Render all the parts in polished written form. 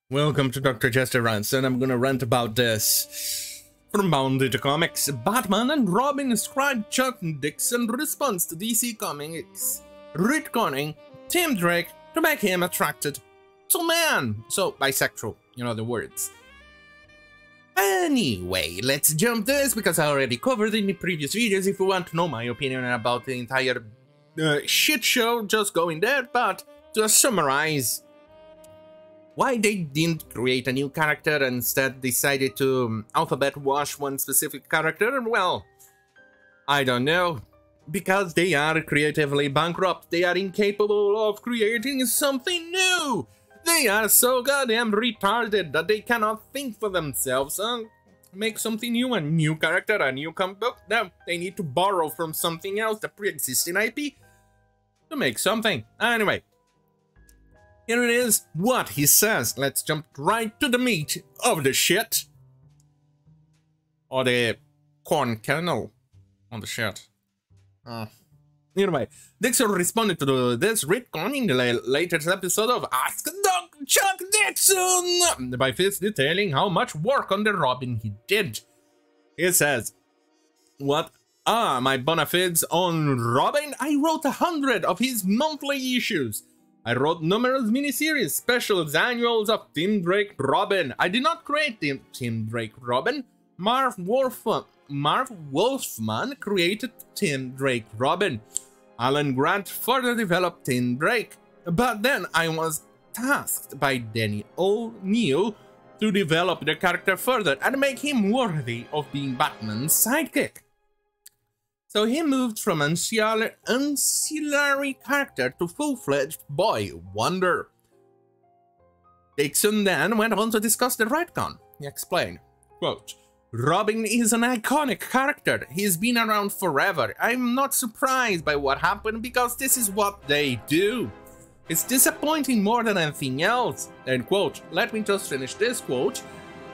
Welcome to Dr. Chester Rants, and I'm gonna rant about this. From Bounded Comics, Batman and Robin scribe Chuck Dixon responds to DC Comics retconning Tim Drake to make him attracted to man. So, bisexual, you know the words. Anyway, let's jump this because I already covered in the previous videos. If you want to know my opinion about the entire shit show, just go in there, but to summarize, why they didn't create a new character and instead decided to alphabet wash one specific character? Well, I don't know. Because they are creatively bankrupt. They are incapable of creating something new. They are so goddamn retarded that they cannot think for themselves and make something new, a new character, a new comic book. No, they need to borrow from something else, the pre-existing IP, to make something. Anyway. Here it is, what he says. Let's jump right to the meat of the shit. Or the corn kernel on the shit. Anyway, Dixon responded to this retcon in the latest episode of Ask Dr. Chuck Dixon by Fitz detailing how much work on the Robin he did. He says, "What are my bona fides on Robin? I wrote 100 of his monthly issues. I wrote numerous miniseries, specials, annuals of Tim Drake Robin. I did not create Tim Drake Robin. Marv Wolfman created Tim Drake Robin. Alan Grant further developed Tim Drake. But then I was tasked by Danny O'Neill to develop the character further and make him worthy of being Batman's sidekick. So he moved from ancillary character to full-fledged boy wonder." Dixon then went on to discuss the retcon. He explained, quote, "Robin is an iconic character. He's been around forever. I'm not surprised by what happened because this is what they do. It's disappointing more than anything else." End quote. Let me just finish this quote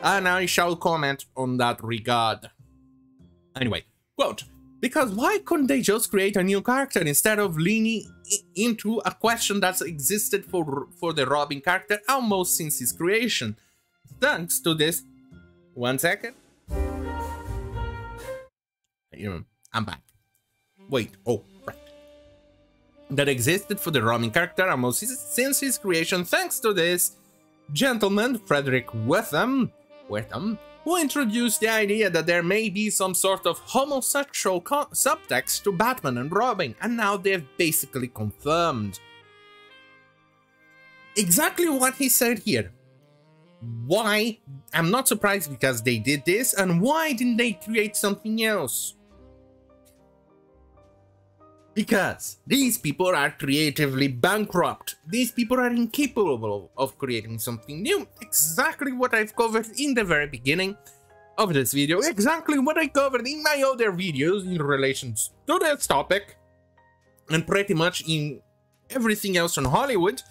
and I shall comment on that regard. Anyway, quote, "Because why couldn't they just create a new character instead of leaning into a question that's existed for the Robin character almost since his creation? Thanks to this..." One second. I'm back. Wait, oh, right. "That existed for the Robin character almost since his creation, thanks to this gentleman, Frederick Witham, who introduced the idea that there may be some sort of homosexual subtext to Batman and Robin, and now they've basically confirmed exactly what he said here. Why? I'm not surprised because they did this, and why didn't they create something else? Because these people are creatively bankrupt. These people are incapable of creating something new. Exactly what I've covered in the very beginning of this video. Exactly what I covered in my other videos in relation to this topic. And pretty much in everything else on Hollywood.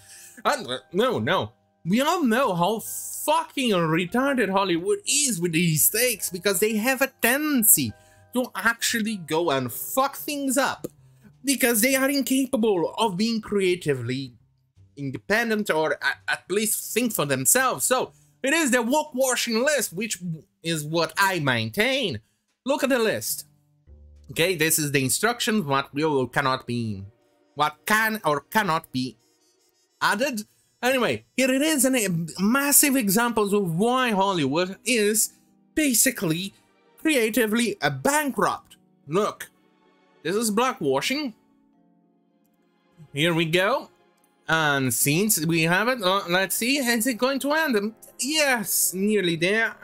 And no. We all know how fucking retarded Hollywood is with these takes because they have a tendency to actually go and fuck things up. Because they are incapable of being creatively independent or at least think for themselves. So, it is the woke-washing list, which is what I maintain. Look at the list. Okay, this is the instructions, what will or cannot be, what can or cannot be added. Anyway, here it is, massive examples of why Hollywood is basically creatively bankrupt. Look. This is blackwashing. Here we go. And since we have it, let's see, is it going to end? Yes, nearly there.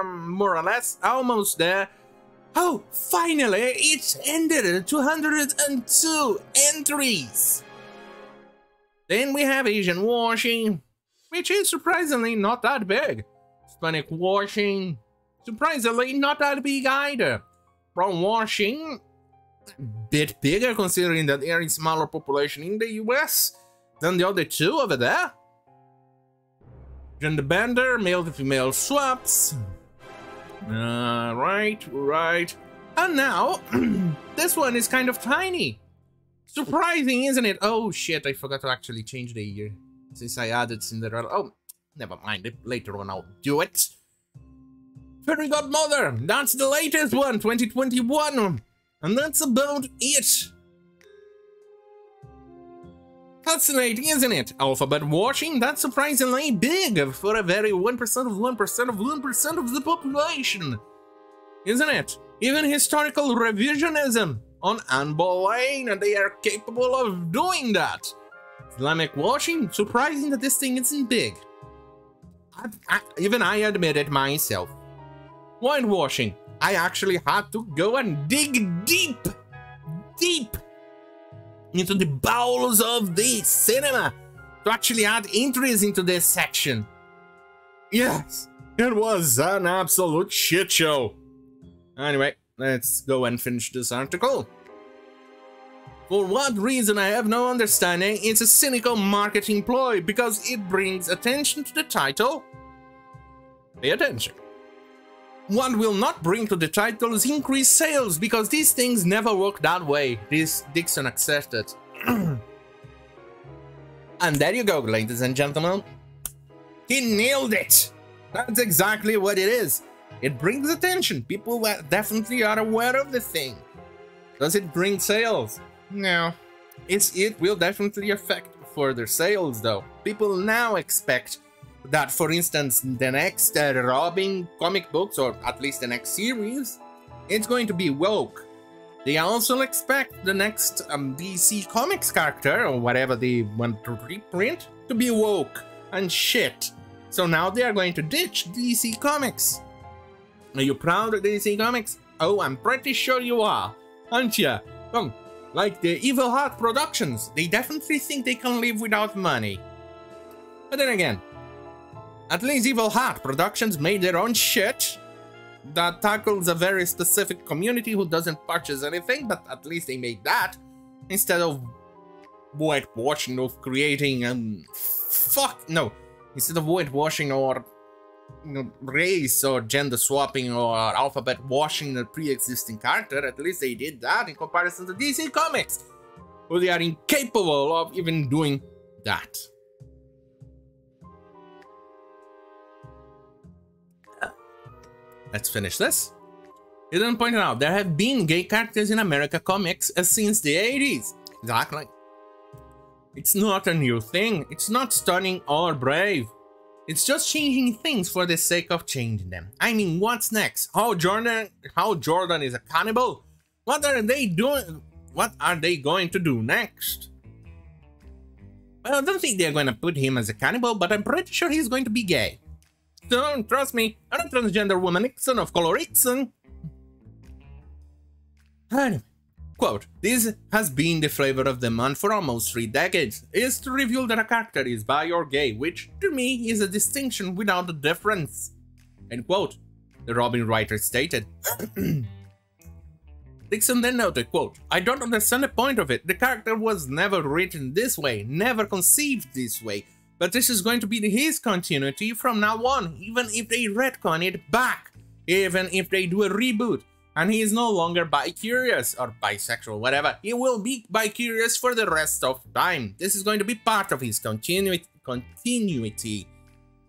More or less, almost there. Oh, finally, it's ended. 202 entries. Then we have Asian washing, which is surprisingly not that big. Hispanic washing, surprisingly not that big either. Brown washing, bit bigger considering that there is smaller population in the US than the other two over there. Gender bender, male to female swaps. Right. And now, this one is kind of tiny. Surprising, isn't it? Oh shit, I forgot to actually change the year since I added Cinderella. Oh, Never mind, later on I'll do it. Fairy Godmother, that's the latest one, 2021. And that's about it. Fascinating, isn't it? Alphabet washing, that's surprisingly big for a very 1% of 1% of 1% of the population. Isn't it? Even historical revisionism on Anne Boleyn, they are capable of doing that. Islamic washing, surprising that this thing isn't big. Even I admit it myself. Whitewashing, I actually had to go and dig deep into the bowels of the cinema to actually add entries into this section. Yes, it was an absolute shit show. Anyway, let's go and finish this article. For what reason I have no understanding, it's a cynical marketing ploy because it brings attention to the title. Pay attention. What will not bring to the title is increased sales because these things never work that way. This Dixon accepted. And there you go, ladies and gentlemen. He nailed it. That's exactly what it is. It brings attention. People definitely are aware of the thing. Does it bring sales? No. It will definitely affect further sales though. People now expect that, for instance, the next Robin comic books, or at least the next series, it's going to be woke. They also expect the next DC Comics character, or whatever they want to reprint, to be woke and shit. So now they are going to ditch DC Comics. Are you proud of DC Comics? Oh, I'm pretty sure you are, aren't ya? Oh, like the Evil Heart Productions, they definitely think they can live without money. But then again, at least Evil Heart Productions made their own shit that tackles a very specific community who doesn't purchase anything, but at least they made that instead of whitewashing or creating instead of whitewashing or race or gender swapping or alphabet washing the pre-existing character. At least they did that in comparison to DC Comics, who they are incapable of even doing that. Let's finish this. It then pointed out there have been gay characters in America comics since the 80s. Exactly. It's not a new thing. It's not stunning or brave. It's just changing things for the sake of changing them. I mean, what's next? How Jordan is a cannibal? What are they doing? What are they going to do next? Well, I don't think they're going to put him as a cannibal, but I'm pretty sure he's going to be gay. Don't trust me, I'm a transgender woman Ixon of color Ixon. Anyway, quote, this has been the flavor of the month for almost 3 decades, is to reveal that a character is bi or gay, which to me is a distinction without a difference. End quote, the Robin writer stated. Dixon then noted, quote, I don't understand the point of it, the character was never written this way, never conceived this way. But this is going to be his continuity from now on, even if they retcon it back, even if they do a reboot, and he is no longer bi-curious, or bisexual, whatever. He will be bi-curious for the rest of time. This is going to be part of his continuity.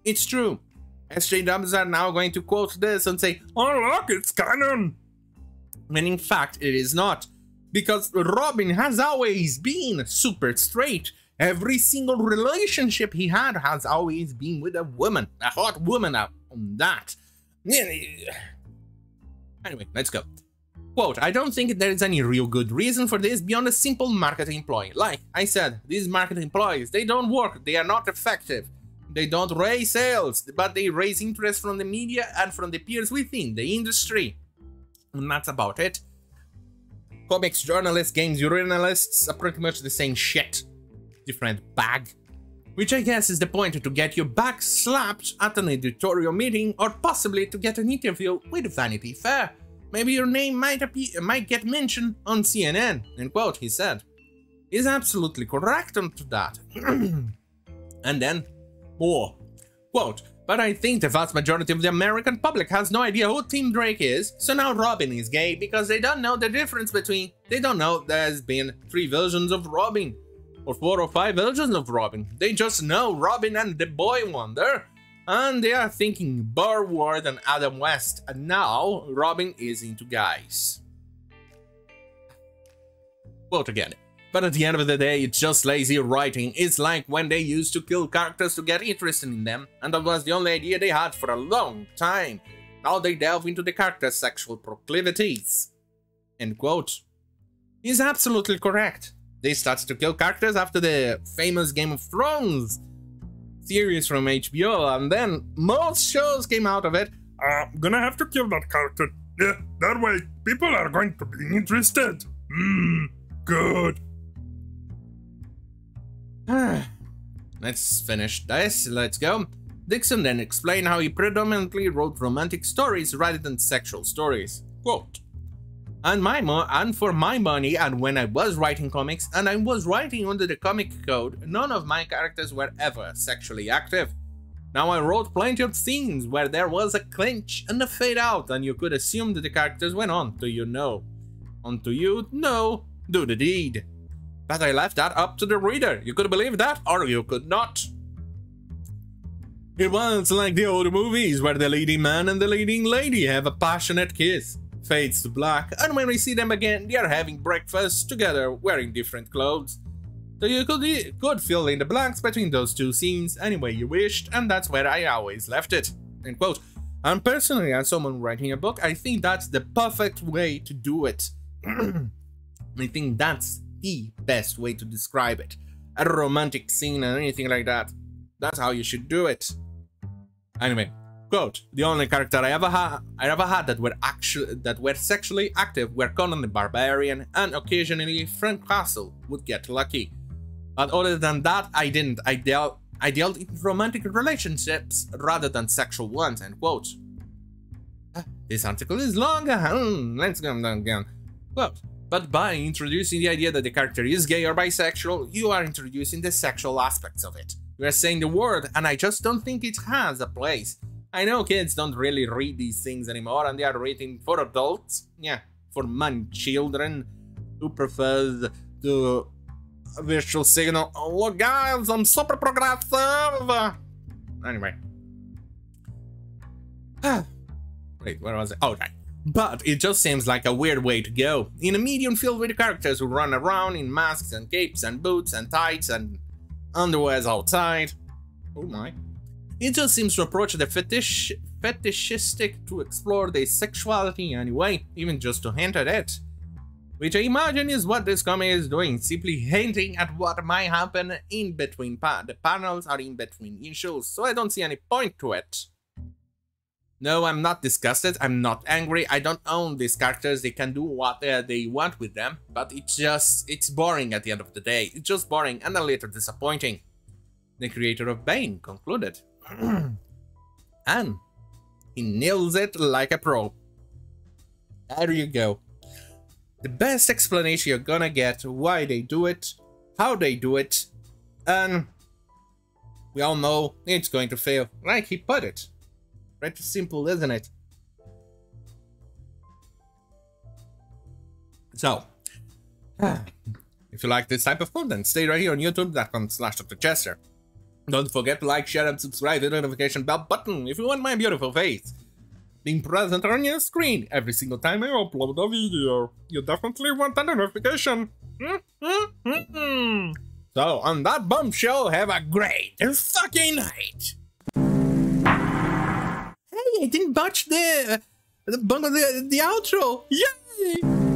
It's true. SJWs are now going to quote this and say, oh look, it's canon! When in fact it is not, because Robin has always been super straight. Every single relationship he had has always been with a woman, a hot woman on that. Anyway, let's go. Quote, I don't think there is any real good reason for this beyond a simple marketing ploy. Like I said, these marketing ploys, they don't work, they are not effective. They don't raise sales, but they raise interest from the media and from the peers within the industry. And that's about it. Comics journalists, games journalists are pretty much the same shit. Different bag. Which I guess is the point, to get your back slapped at an editorial meeting or possibly to get an interview with Vanity Fair. Maybe your name might get mentioned on CNN, end quote, he said. He's absolutely correct on to that. And then, more. Quote, but I think the vast majority of the American public has no idea who Tim Drake is, so now Robin is gay because they don't know the difference between, they don't know there's been 3 versions of Robin. Or 4 or 5 versions of Robin. They just know Robin and the Boy Wonder. and they are thinking Burt Ward and Adam West, and now Robin is into guys. Quote again. But at the end of the day, it's just lazy writing. It's like when they used to kill characters to get interested in them, and that was the only idea they had for a long time. Now they delve into the character's sexual proclivities. End quote. He's absolutely correct. They started to kill characters after the famous Game of Thrones series from HBO, and then most shows came out of it. I'm gonna have to kill that character. Yeah, that way people are going to be interested. Good. Let's finish this, let's go. Dixon then explained how he predominantly wrote romantic stories rather than sexual stories. Quote, and for my money, and when I was writing comics, and I was writing under the comic code, none of my characters were ever sexually active. Now I wrote plenty of scenes where there was a clinch and a fade out, and you could assume that the characters went on to you know. On to you know, do the deed. But I left that up to the reader. You could believe that, or you could not. It was like the old movies where the leading man and the leading lady have a passionate kiss. Fades to black, and when we see them again, they are having breakfast together, wearing different clothes. So you could fill in the blanks between those two scenes any way you wished, and that's where I always left it. End quote. And personally, as someone writing a book, I think that's the perfect way to do it. I think that's the best way to describe it. A romantic scene and anything like that. That's how you should do it. Anyway, quote, the only character I ever had that were sexually active were Conan the Barbarian, and occasionally Frank Castle would get lucky. But other than that, I didn't. I dealt in romantic relationships rather than sexual ones, end quote. This article is long, let's go down. Quote, but by introducing the idea that the character is gay or bisexual, you are introducing the sexual aspects of it. You are saying the word, and I just don't think it has a place. I know kids don't really read these things anymore, and they are reading for adults. Yeah, for man children who prefer the visual signal. Oh, look guys, I'm super progressive! Anyway. Wait, where was it? Oh, right. But it just seems like a weird way to go. In a medium filled with characters who run around in masks and capes and boots and tights and underwears outside. Oh my. It just seems to approach the fetishistic to explore their sexuality anyway, even just to hint at it. Which I imagine is what this comic is doing, simply hinting at what might happen in between the panels or in between issues, so I don't see any point to it. No, I'm not disgusted, I'm not angry, I don't own these characters, they can do what they want with them, but it's boring at the end of the day. It's just boring and a little disappointing. The creator of Bane concluded. And he nails it like a pro. There you go. The best explanation you're gonna get why they do it, how they do it, and we all know it's going to fail, like he put it. Pretty simple, isn't it? So, if you like this type of content, stay right here on youtube.com/DrChester. Don't forget to like, share, and subscribe to the notification bell button if you want my beautiful face being present on your screen every single time I upload a video. You definitely want that notification. So, on that bombshell, have a great fucking night. Hey, I didn't botch the outro. Yay!